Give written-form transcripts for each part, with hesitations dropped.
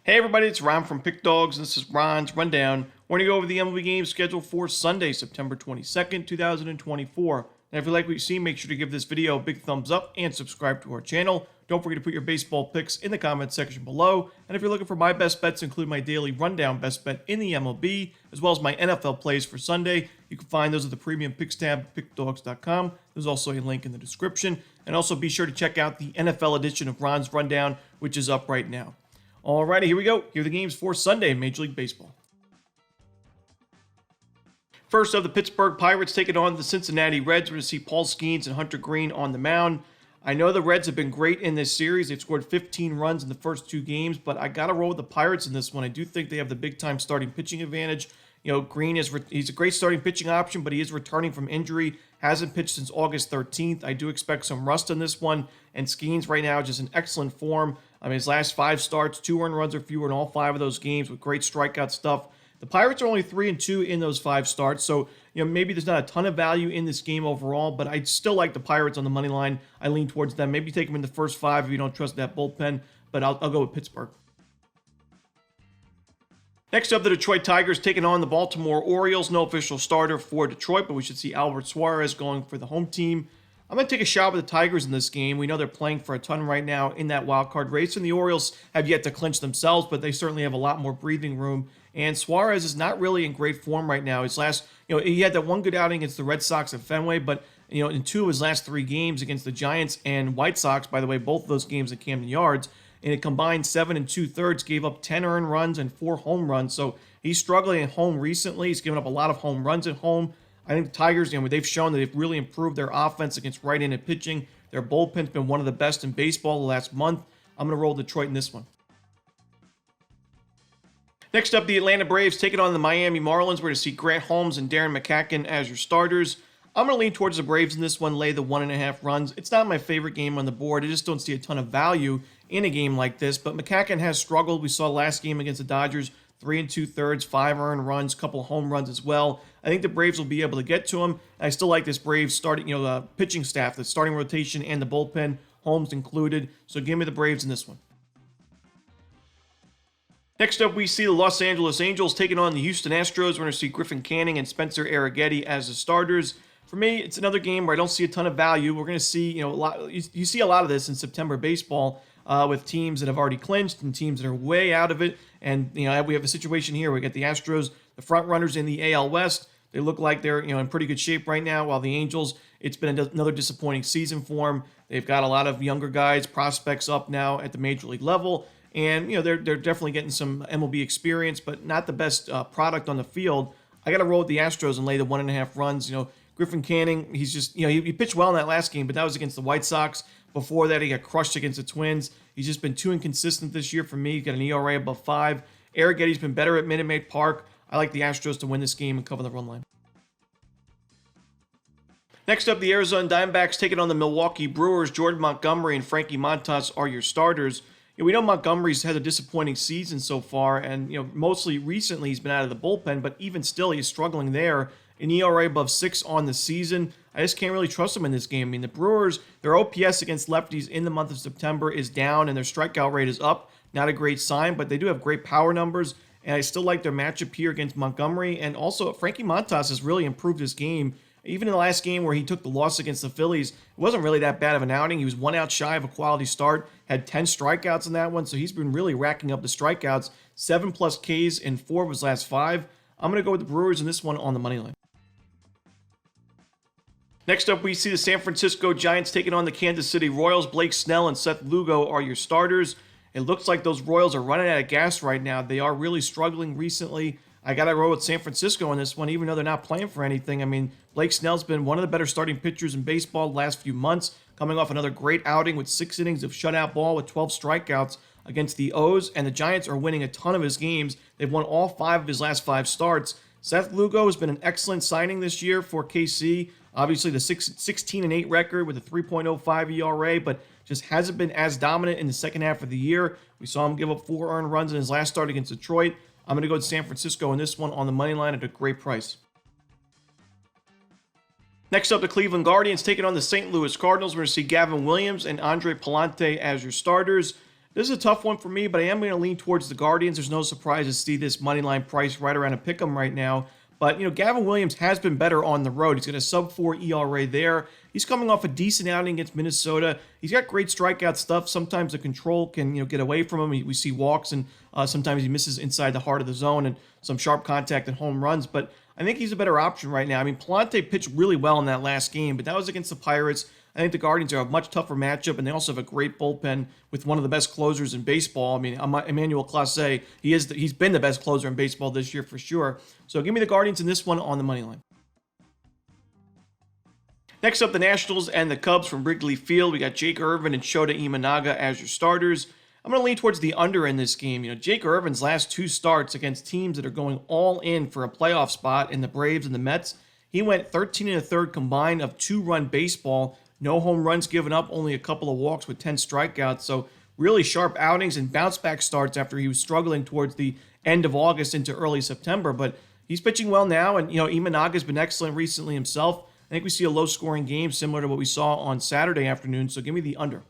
Hey everybody, it's Ron from Pick Dawgz, and this is Ron's Rundown. We're going to go over the MLB games scheduled for Sunday, September 22nd, 2024. And if you like what you see, make sure to give this video a big thumbs up and subscribe to our channel. Don't forget to put your baseball picks in the comments section below. And if you're looking for my best bets, include my daily rundown best bet in the MLB, as well as my NFL plays for Sunday. You can find those at the premium picks tab at pickdawgz.com. There's also a link in the description. And also be sure to check out the NFL edition of Ron's Rundown, which is up right now. Alrighty, here we go. Here are the games for Sunday in Major League Baseball. First up, the Pittsburgh Pirates taking on the Cincinnati Reds. We're going to see Paul Skeens and Hunter Greene on the mound. I know the Reds have been great in this series. They've scored 15 runs in the first two games, but I got to roll with the Pirates in this one. I do think they have the big-time starting pitching advantage. You know, Greene he's a great starting pitching option, but he is returning from injury. Hasn't pitched since August 13th. I do expect some rust in this one. And Skeens right now just in excellent form. I mean, his last 5 starts, 2 earned runs or fewer in all 5 of those games with great strikeout stuff. The Pirates are only 3-2 in those 5 starts, so maybe there's not a ton of value in this game overall, but I still like the Pirates on the money line. I lean towards them. Maybe take them in the first 5 if you don't trust that bullpen, but I'll go with Pittsburgh. Next up, the Detroit Tigers taking on the Baltimore Orioles. No official starter for Detroit, but we should see Albert Suarez going for the home team. I'm going to take a shot with the Tigers in this game. We know they're playing for a ton right now in that wild card race, and the Orioles have yet to clinch themselves, but they certainly have a lot more breathing room. And Suarez is not really in great form right now. His last, he had that one good outing against the Red Sox at Fenway, but in 2 of his last 3 games against the Giants and White Sox, by the way, both of those games at Camden Yards, in a combined 7 2/3, gave up 10 earned runs and 4 home runs. So he's struggling at home recently. He's given up a lot of home runs at home. I think the Tigers, they've shown that they've really improved their offense against right-handed pitching. Their bullpen's been one of the best in baseball the last month. I'm going to roll Detroit in this one. Next up, the Atlanta Braves taking on the Miami Marlins. We're going to see Grant Holmes and Darren McCacken as your starters. I'm going to lean towards the Braves in this one, lay the 1.5 runs. It's not my favorite game on the board. I just don't see a ton of value in a game like this, but McCacken has struggled. We saw last game against the Dodgers, 3 2/3, 5 earned runs, couple of home runs as well. I think the Braves will be able to get to him. I still like this Braves starting, pitching staff, the starting rotation and the bullpen, Holmes included. So give me the Braves in this one. Next up, we see the Los Angeles Angels taking on the Houston Astros. We're going to see Griffin Canning and Spencer Arrighetti as the starters. For me, it's another game where I don't see a ton of value. We're going to see, a lot. You see a lot of this in September baseball with teams that have already clinched and teams that are way out of it. And we have a situation here. We got the Astros, the front runners in the AL West. They look like they're in pretty good shape right now. While the Angels, it's been another disappointing season for them. They've got a lot of younger guys, prospects up now at the major league level. And, they're definitely getting some MLB experience, but not the best product on the field. I got to roll with the Astros and lay the 1.5 runs. Griffin Canning, he's just, he pitched well in that last game, but that was against the White Sox. Before that, he got crushed against the Twins. He's just been too inconsistent this year for me. He's got an ERA above 5. Arrighetti's been better at Minute Maid Park. I like the Astros to win this game and cover the run line. Next up, the Arizona Diamondbacks taking on the Milwaukee Brewers. Jordan Montgomery and Frankie Montas are your starters. We know Montgomery's had a disappointing season so far, and mostly recently he's been out of the bullpen, but even still he's struggling there. An ERA above 6 on the season. I just can't really trust him in this game. I mean, the Brewers, their OPS against lefties in the month of September is down, and their strikeout rate is up. Not a great sign, but they do have great power numbers, and I still like their matchup here against Montgomery. And also, Frankie Montas has really improved his game. Even in the last game where he took the loss against the Phillies, it wasn't really that bad of an outing. He was 1 out shy of a quality start, had 10 strikeouts in that one, so he's been really racking up the strikeouts, 7+ Ks in 4 of his last 5. I'm going to go with the Brewers in this one on the money line. Next up, we see the San Francisco Giants taking on the Kansas City Royals. Blake Snell and Seth Lugo are your starters. It looks like those Royals are running out of gas right now. They are really struggling recently. I got to roll with San Francisco on this one, even though they're not playing for anything. I mean, Blake Snell's been one of the better starting pitchers in baseball the last few months, coming off another great outing with 6 innings of shutout ball with 12 strikeouts against the O's, and the Giants are winning a ton of his games. They've won all 5 of his last 5 starts. Seth Lugo has been an excellent signing this year for KC. Obviously, the 16-8 record with a 3.05 ERA, but just hasn't been as dominant in the second half of the year. We saw him give up 4 earned runs in his last start against Detroit. I'm going to go to San Francisco in this one on the money line at a great price. Next up, the Cleveland Guardians taking on the St. Louis Cardinals. We're going to see Gavin Williams and Andre Palante as your starters. This is a tough one for me, but I am going to lean towards the Guardians. There's no surprise to see this money line price right around a pick 'em right now. But, Gavin Williams has been better on the road. He's got a sub-4 ERA there. He's coming off a decent outing against Minnesota. He's got great strikeout stuff. Sometimes the control can, get away from him. We see walks, and sometimes he misses inside the heart of the zone and some sharp contact and home runs. But I think he's a better option right now. I mean, Palante pitched really well in that last game, but that was against the Pirates. I think the Guardians are a much tougher matchup, and they also have a great bullpen with one of the best closers in baseball. I mean, Emmanuel Clase, he's been the best closer in baseball this year for sure. So give me the Guardians in this one on the money line. Next up, the Nationals and the Cubs from Wrigley Field. We got Jake Irvin and Shota Imanaga as your starters. I'm going to lean towards the under in this game. Jake Irvin's last two starts against teams that are going all in for a playoff spot in the Braves and the Mets, he went 13 1/3 combined of two-run baseball. No home runs given up, only a couple of walks with 10 strikeouts. So really sharp outings and bounce-back starts after he was struggling towards the end of August into early September. But he's pitching well now, and Imanaga's been excellent recently himself. I think we see a low-scoring game similar to what we saw on Saturday afternoon, so give me the under.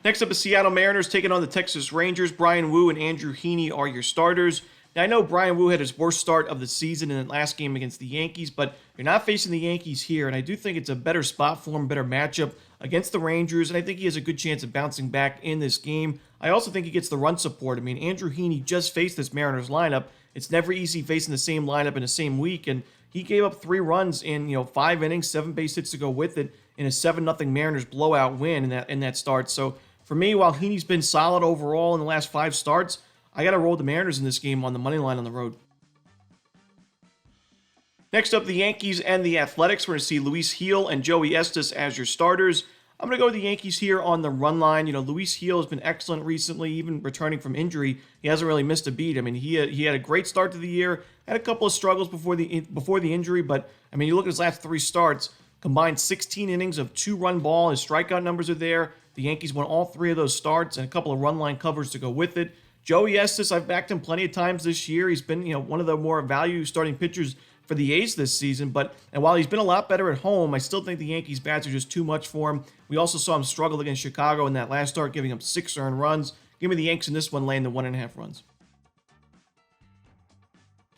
Next up, the Seattle Mariners taking on the Texas Rangers. Brian Wu and Andrew Heaney are your starters. Now, I know Brian Wu had his worst start of the season in the last game against the Yankees, but you're not facing the Yankees here, and I do think it's a better spot for him, better matchup against the Rangers, and I think he has a good chance of bouncing back in this game. I also think he gets the run support. I mean, Andrew Heaney just faced this Mariners lineup. It's never easy facing the same lineup in the same week, and he gave up 3 runs in 5 innings, 7 base hits to go with it, in a 7-0 Mariners blowout win in that start. So for me, while Heaney's been solid overall in the last 5 starts, I got to roll the Mariners in this game on the money line on the road. Next up, the Yankees and the Athletics. We're going to see Luis Gil and Joey Estes as your starters. I'm going to go with the Yankees here on the run line. Luis Gil has been excellent recently, even returning from injury. He hasn't really missed a beat. I mean, he had a great start to the year, had a couple of struggles before the injury, but I mean, you look at his last 3 starts, combined 16 innings of 2-run ball. His strikeout numbers are there. The Yankees won all 3 of those starts and a couple of run line covers to go with it. Joey Estes, I've backed him plenty of times this year. He's been, one of the more value starting pitchers for the A's this season. And while he's been a lot better at home, I still think the Yankees' bats are just too much for him. We also saw him struggle against Chicago in that last start, giving up 6 earned runs. Give me the Yanks in this one, laying the 1.5 runs.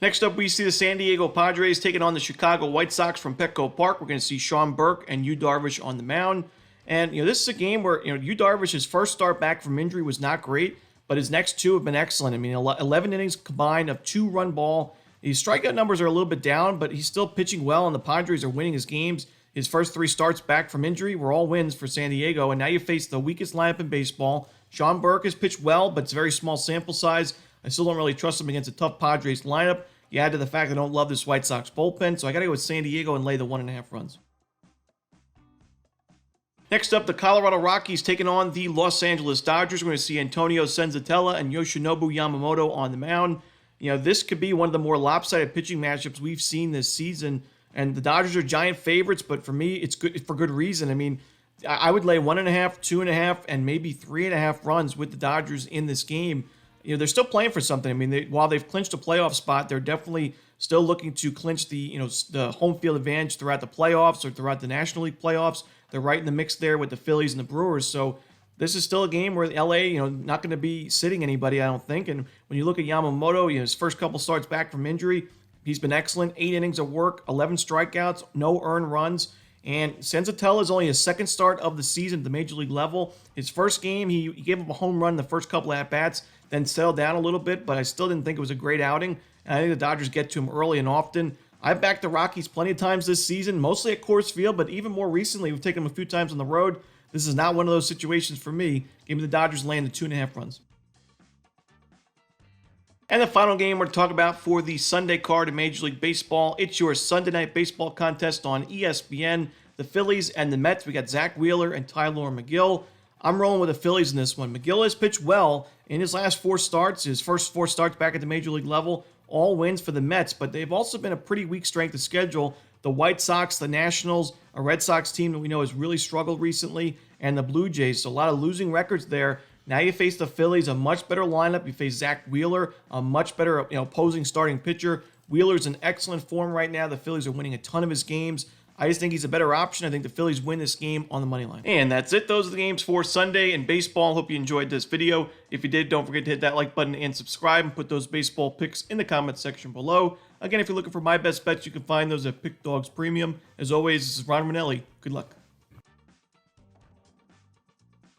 Next up, we see the San Diego Padres taking on the Chicago White Sox from Petco Park. We're going to see Sean Burke and Yu Darvish on the mound. And, this is a game where, Yu Darvish's first start back from injury was not great, but his next 2 have been excellent. I mean, 11 innings combined of 2-run ball. His strikeout numbers are a little bit down, but he's still pitching well, and the Padres are winning his games. His first 3 starts back from injury were all wins for San Diego, and now you face the weakest lineup in baseball. Sean Burke has pitched well, but it's a very small sample size. I still don't really trust him against a tough Padres lineup. You add to the fact I don't love this White Sox bullpen, so I got to go with San Diego and lay the 1.5 runs. Next up, the Colorado Rockies taking on the Los Angeles Dodgers. We're going to see Antonio Senzatella and Yoshinobu Yamamoto on the mound. This could be one of the more lopsided pitching matchups we've seen this season. And the Dodgers are giant favorites, but for me, it's good for good reason. I mean, I would lay 1.5, 2.5, and maybe 3.5 runs with the Dodgers in this game. They're still playing for something. I mean, while they've clinched a playoff spot, they're definitely still looking to clinch the home field advantage throughout the playoffs or throughout the National League playoffs. They're right in the mix there with the Phillies and the Brewers. So this is still a game where LA, not going to be sitting anybody, I don't think. And when you look at Yamamoto, his first couple starts back from injury, he's been excellent. 8 innings of work, 11 strikeouts, no earned runs. And Senzatella is only his second start of the season at the major league level. His first game, he gave up a home run the first couple of at-bats, then settled down a little bit, but I still didn't think it was a great outing. And I think the Dodgers get to him early and often. I've backed the Rockies plenty of times this season, mostly at Coors Field, but even more recently, we've taken them a few times on the road. This is not one of those situations for me. Give me the Dodgers laying the 2.5 runs. And the final game we're to talk about for the Sunday card in Major League Baseball. It's your Sunday Night Baseball contest on ESPN. The Phillies and the Mets. We got Zach Wheeler and Tylor Megill. I'm rolling with the Phillies in this one. Megill has pitched well in his last 4 starts. His first 4 starts back at the Major League level. All wins for the Mets, but they've also been a pretty weak strength of schedule. The White Sox, the Nationals, a Red Sox team that we know has really struggled recently, and the Blue Jays. So a lot of losing records there. Now you face the Phillies, a much better lineup. You face Zach Wheeler, a much better opposing starting pitcher. Wheeler's in excellent form right now. The Phillies are winning a ton of his games. I just think he's a better option. I think the Phillies win this game on the money line. And that's it. Those are the games for Sunday in baseball. Hope you enjoyed this video. If you did, don't forget to hit that like button and subscribe, and put those baseball picks in the comments section below. Again, if you're looking for my best bets, you can find those at Pick Dawgz Premium. As always, this is Romanelli. Good luck.